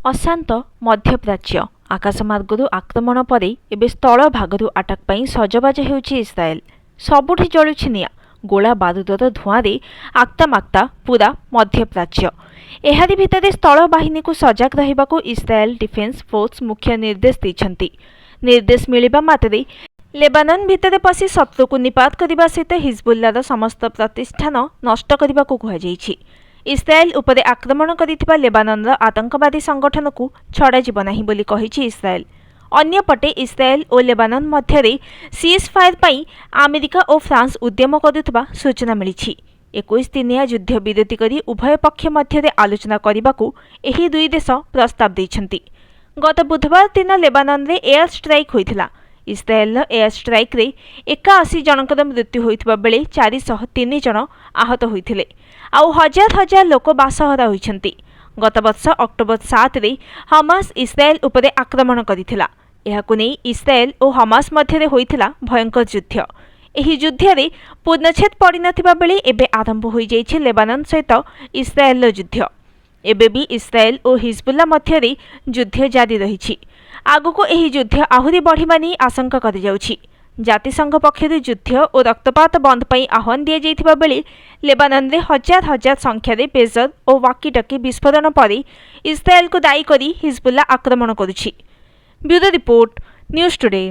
अशांत मध्यप्राच्य आकाशमार्गरू आक्रमण पर एवं स्थल भागरू आटाक पाई सजबाज होउछि इस्राएल। सबुठी जलुछि निया, गोला बारूदर धुआं आक्तामाक्ता पूरा मध्यप्राच्य। एहारी भितरे स्थल बाहिनी को सजग रहिबाकु इस्राएल डिफेन्स फोर्स मुख्य निर्देश दैछन्ति। निर्देश मिलिबा मात्रे लेबानन भितरे पसी शत्रु को निपात करने सहित हिजबुल्लार समस्त प्रतिष्ठान नष्ट करने को कहुଯାଇଛି। इस्राएल उपरे आक्रमण करिथिबा लेबाननर आतंकवादी संगठन को छड़ा जीव नाही बोली कहिछि इस्राएल। अन्यपटे इस्राएल और लेबानन मध्यरे सीज फायर पाई अमेरिका और फ्रांस उद्यम करुथिबा सूचना मिलिछि। 21 दिनिया युद्ध विरति करी उभय पक्ष मध्यरे आलोचना करिबाकू एही दुई देश प्रस्ताव दैछन्ति। गत बुधवार दिन लेबानन रे एयर स्ट्राइक होइथिला। इस्राएल एयर स्ट्राइक रे 81 जनकर मृत्यु होइथिबा बेले 403 जन आहत होइथिले आउ हजार हजार लोक बासहरा होइछन्ति। गत वर्ष अक्टोबर 7 रे हमास इस्राएल उपरे आक्रमण करिथिला। एहाकु नै इस्राएल और हमास मध्यरे होइथिला भयंकर युद्ध। एही युद्धरे पूर्णछेद पड़िनथिबा बेले एबे आरंभ होई जाइछि लेबानन सहित इस्राएल युद्ध। एबे भी इस्राएल और हिजबुल्ला मध्यरे युद्ध जारी रहिछि। आगको एही युद्ध आहुरी बढ़िबा नै आशंका करि जाउछि। जातिसंघ पक्षर युद्ध और रक्तपात बंद पर आह्वान दि जाइथिबा बेले लेबानन रे हजार हजार संख्यार पेजर और वाकीटकी विस्फोरण पर इस्राएल को दायी करी हिजबुल्ला आक्रमण करुछि। Bureau report, news today.